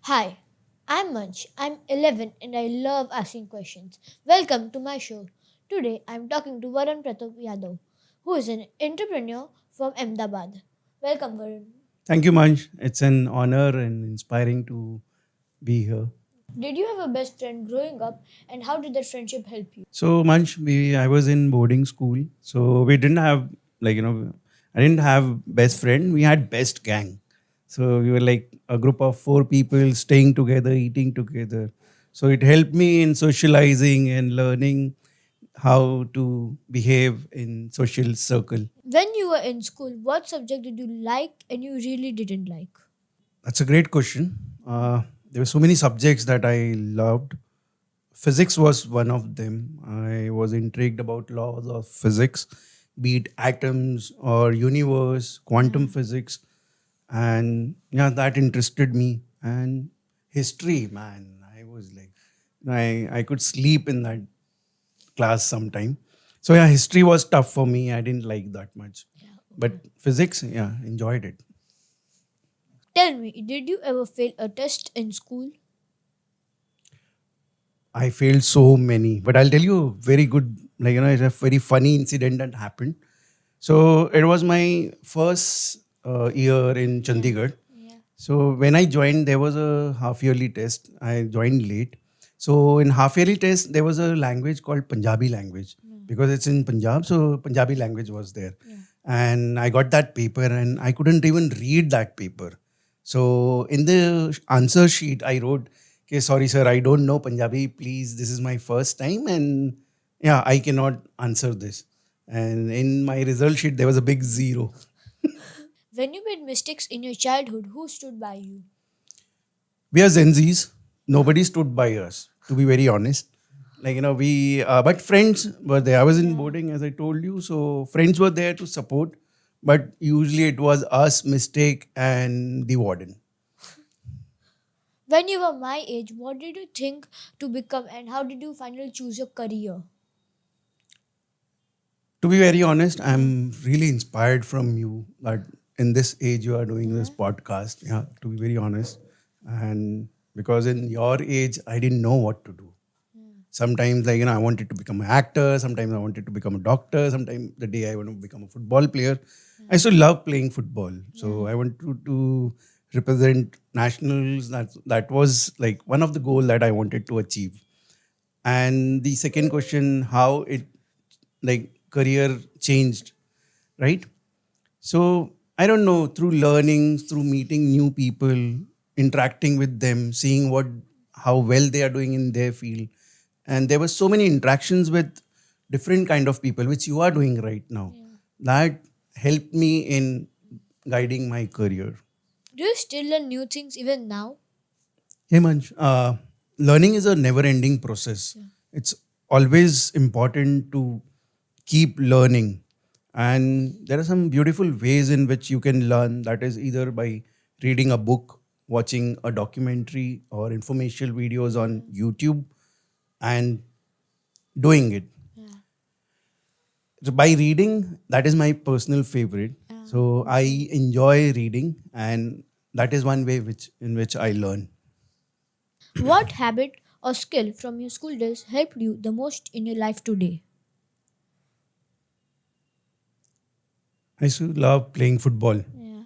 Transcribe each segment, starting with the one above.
Hi, I'm Mannsh. I'm 11 and I love asking questions. Welcome to my show. Today I'm talking to Varun Pratap Yadav, who is an entrepreneur from Ahmedabad. Welcome, Varun. Thank you, Manch. It's an honor and inspiring to be here. Did you have a best friend growing up and how did that friendship help you? So, Manch, I was in boarding school, so we didn't have I didn't have best friend. We had best gang. So we were like a group of four people staying together, eating together. So it helped me in socializing and learning how to behave in social circle. When you were in school, what subject did you like and you really didn't like? That's a great question. There were so many subjects that I loved. Physics was one of them. I was intrigued about laws of physics, be it atoms or universe, quantum physics, and yeah, that interested me. And history, man, I was like, I could sleep in that class sometime. So yeah, history was tough for me. I didn't like that much, but physics, yeah, enjoyed it. Tell me, did you ever fail a test in school? I failed so many, but I'll tell you a very good, it's a very funny incident that happened. So it was my first year in Chandigarh. Yeah. So when I joined, there was a half yearly test. I joined late. So in half yearly test, there was a language called Punjabi language because it's in Punjab. So Punjabi language was there. And I got that paper and I couldn't even read that paper. So in the answer sheet, I wrote, okay, sorry, sir, I don't know Punjabi. Please, this is my first time. And yeah, I cannot answer this. And in my result sheet, there was a big zero. When you made mistakes in your childhood, who stood by you? We are Gen Zs. Nobody stood by us, to be very honest. But friends were there. I was in boarding, as I told you. So friends were there to support. But usually it was us, mistake, and the warden. When you were my age, what did you think to become and how did you finally choose your career? To be very honest, I'm really inspired from you that in this age you are doing this podcast. Yeah, to be very honest. And because in your age, I didn't know what to do. Sometimes, I wanted to become an actor. Sometimes I wanted to become a doctor. Sometimes the day I want to become a football player. I still love playing football. So I want to represent nationals. That was like one of the goal that I wanted to achieve. And the second question, how it like career changed, right? So I don't know, through learning, through meeting new people, interacting with them, seeing how well they are doing in their field. And there were so many interactions with different kind of people, which you are doing right now. That helped me in guiding my career. Do you still learn new things even now? Hey Manch, learning is a never-ending process. It's always important to keep learning, and there are some beautiful ways in which you can learn. That is either by reading a book, watching a documentary, or informational videos on YouTube, and doing it. So by reading, that is my personal favorite. So I enjoy reading, and that is one way in which I learn. What habit or skill from your school days helped you the most in your life today? I used to love playing football. Yeah.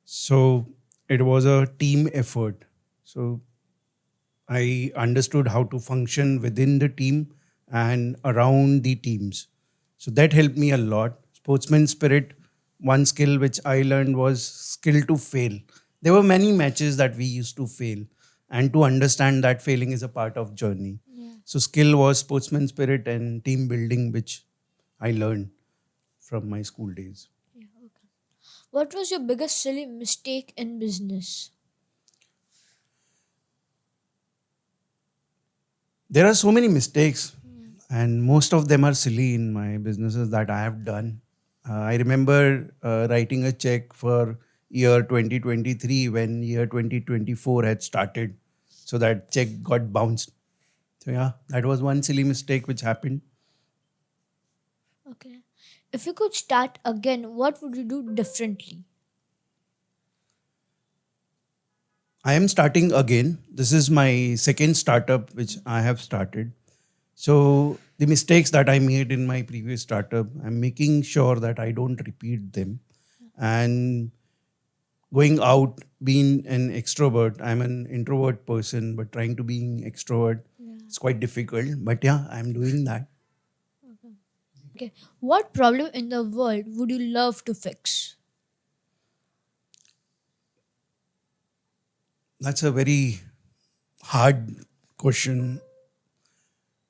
So it was a team effort. So I understood how to function within the team and around the teams. So that helped me a lot. Sportsman spirit, one skill which I learned was skill to fail. There were many matches that we used to fail, and to understand that failing is a part of journey. So skill was sportsman spirit and team building, which I learned from my school days. What was your biggest silly mistake in business? There are so many mistakes, and most of them are silly in my businesses that I have done. I remember writing a check for year 2023 when year 2024 had started. So that check got bounced. So, yeah, that was one silly mistake which happened. Okay. If you could start again, what would you do differently? I am starting again. This is my second startup which I have started. So the mistakes that I made in my previous startup, I'm making sure that I don't repeat them. And going out, being an extrovert, I'm an introvert person, but trying to being extrovert, it's quite difficult. But yeah, I'm doing that. Okay. What problem in the world would you love to fix? That's a very hard question.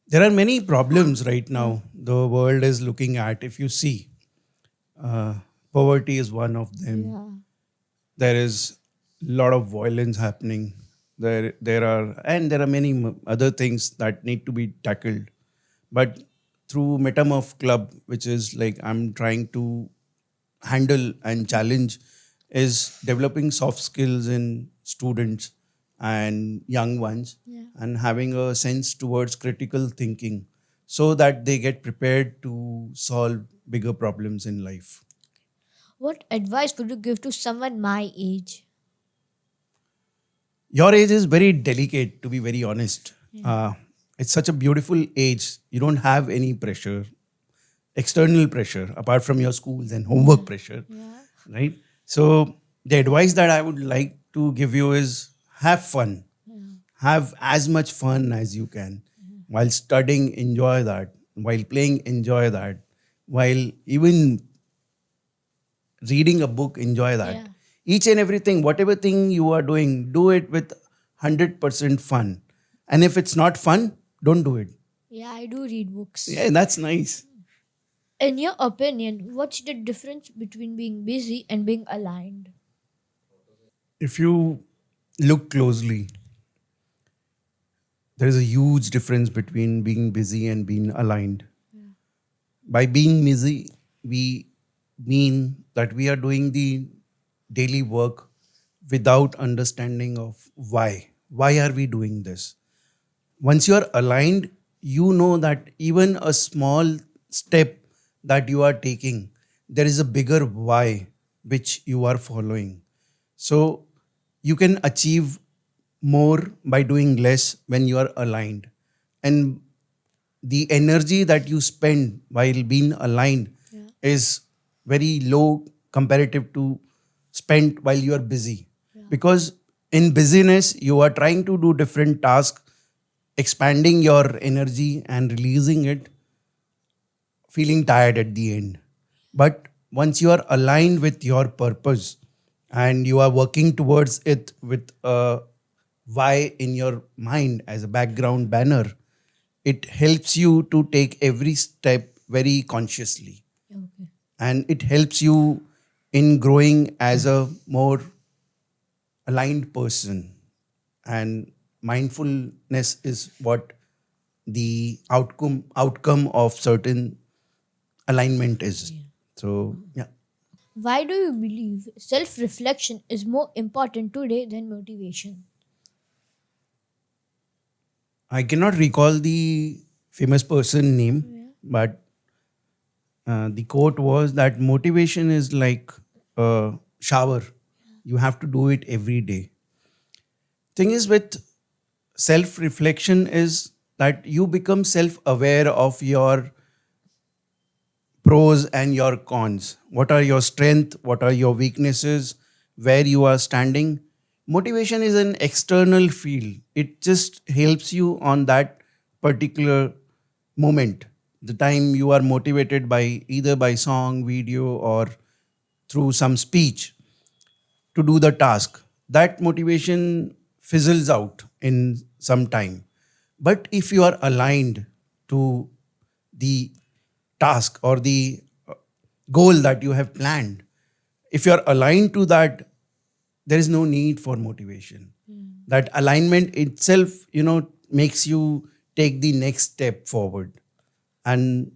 There are many problems right now the world is looking at. If you see, uh, poverty is one of them. Yeah. There is a lot of violence happening. There are many other things that need to be tackled. But through Metamorph Club, which is like I'm trying to handle and challenge, is developing soft skills in students and young ones, Yeah. and having a sense towards critical thinking so that they get prepared to solve bigger problems in life. What advice would you give to someone my age? Your age is very delicate, to be very honest. It's such a beautiful age. You don't have any pressure, external pressure, apart from your schools and homework pressure, Yeah. right? So, the advice that I would like to give you is have fun. Have as much fun as you can. While studying, enjoy that. While playing, enjoy that. While even reading a book, enjoy Yeah. that. Each and everything, whatever thing you are doing, do it with 100% fun. And if it's not fun, don't do it. Yeah, I do read books. Yeah, that's nice. In your opinion, what's the difference between being busy and being aligned? If you look closely, there is a huge difference between being busy and being aligned. By being busy, we mean that we are doing the daily work without understanding of why. Why are we doing this? Once you are aligned, you know that even a small step that you are taking, there is a bigger why which you are following. So you can achieve more by doing less when you are aligned. And the energy that you spend while being aligned is very low comparative to spent while you are busy. Because in busyness, you are trying to do different tasks, expanding your energy and releasing it, feeling tired at the end. But once you are aligned with your purpose and you are working towards it with a why in your mind as a background banner, it helps you to take every step very consciously. Okay. And it helps you in growing as a more aligned person. And mindfulness is what the outcome of certain alignment is. So yeah, Why do you believe self reflection is more important today than motivation? I cannot recall the famous person name, but the quote was that motivation is like a shower. You have to do it every day. Thing is with self reflection is that you become self aware of your pros and your cons. What are your strengths? What are your weaknesses? Where you are standing? Motivation is an external field. It just helps you on that particular moment. The time you are motivated by either by song, video, or through some speech to do the task. That motivation fizzles out in some time. But if you are aligned to the task or the goal that you have planned, if you are aligned to that, there is no need for motivation. That alignment itself, makes you take the next step forward. And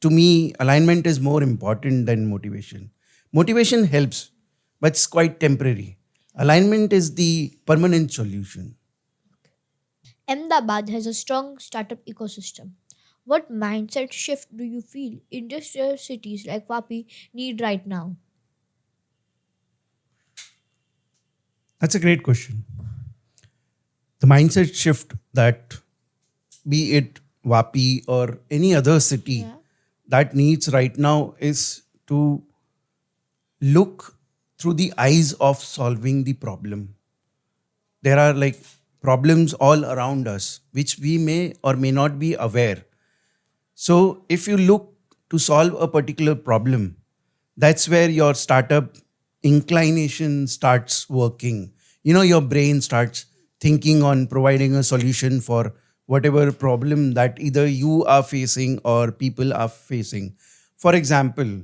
to me, alignment is more important than motivation. Motivation helps, but it's quite temporary. Alignment is the permanent solution. Ahmedabad has a strong startup ecosystem. What mindset shift do you feel industrial cities like Vapi need right now? That's a great question. the mindset shift that, be it Vapi or any other city, Yeah. that needs right now is to look through the eyes of solving the problem. There are like problems all around us which we may or may not be aware. So if you look to solve a particular problem, that's where your startup inclination starts working. Your brain starts thinking on providing a solution for whatever problem that either you are facing or people are facing. For example,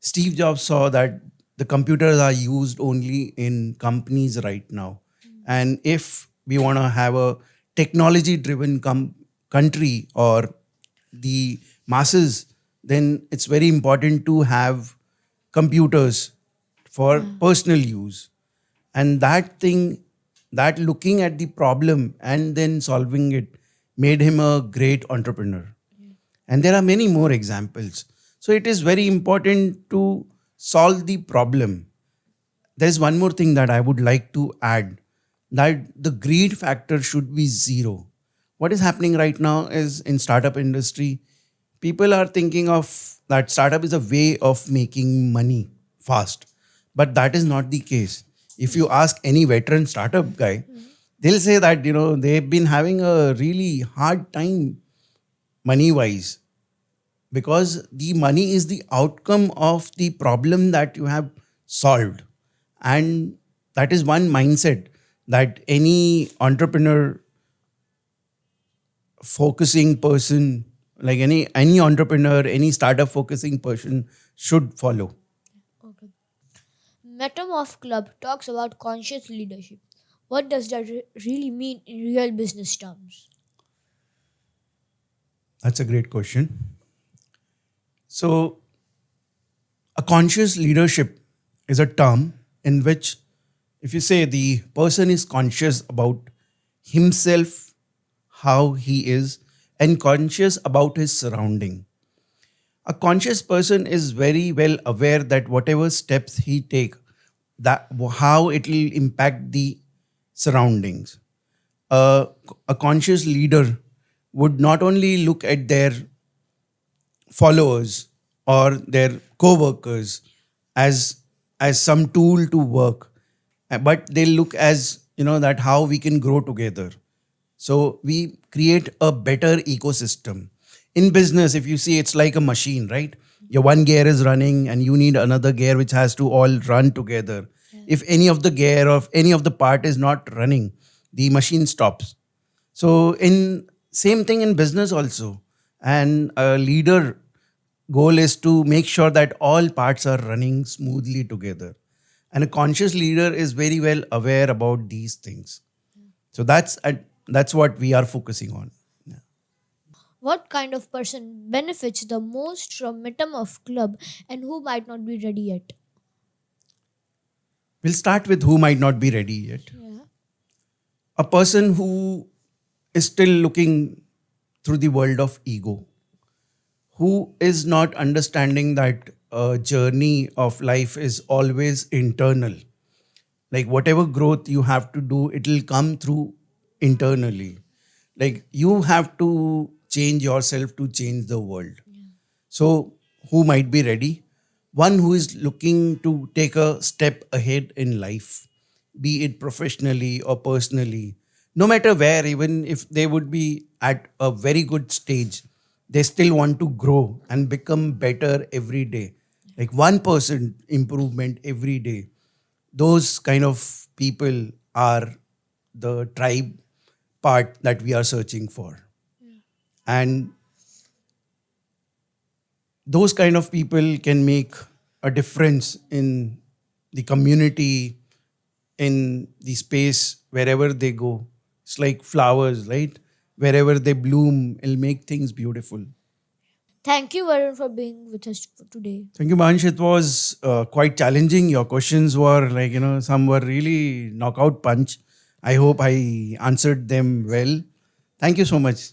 Steve Jobs saw that the computers are used only in companies right now. And if we want to have a technology driven country or the masses, then it's very important to have computers for Yeah. personal use. And that thing, that looking at the problem and then solving it made him a great entrepreneur. And there are many more examples. So it is very important to solve the problem. There's one more thing that I would like to add, that the greed factor should be zero. What is happening right now is in startup industry, people are thinking of that startup is a way of making money fast. But that is not the case. If you ask any veteran startup guy, they'll say that they've been having a really hard time money wise, because the money is the outcome of the problem that you have solved. And that is one mindset that any entrepreneur focusing person, like any entrepreneur, any startup focusing person should follow. Okay. Metamorph Club talks about conscious leadership. What does that really mean in real business terms? That's a great question. So a conscious leadership is a term in which, if you say the person is conscious about himself, how he is, and conscious about his surrounding. A conscious person is very well aware that whatever steps he take, that how it will impact the surroundings. A conscious leader would not only look at their followers or their co-workers as some tool to work, but they look as that how we can grow together. So we create a better ecosystem. In business, if you see, it's like a machine, right? Your one gear is running and you need another gear which has to all run together. If any of the gear of any of the part is not running, the machine stops. So in same thing in business also. And a leader goal is to make sure that all parts are running smoothly together. And a conscious leader is very well aware about these things. So that's what we are focusing on. Yeah. What kind of person benefits the most from Metamorph Club and who might not be ready yet? We'll start with who might not be ready yet. Yeah. A person who is still looking through the world of ego, who is not understanding that a journey of life is always internal. Like whatever growth you have to do, it will come through internally. Like you have to change yourself to change the world. So, who might be ready? One who is looking to take a step ahead in life, be it professionally or personally, no matter where, even if they would be at a very good stage, they still want to grow and become better every day. Like 1% improvement every day. Those kind of people are the tribe part that we are searching for. And those kind of people can make a difference in the community, in the space wherever they go. It's like flowers, right? Wherever they bloom, it'll make things beautiful. Thank you, Varun, for being with us for today. Thank you, Mansh. It was quite challenging. Your questions were like, some were really knockout punch. I hope I answered them well. Thank you so much.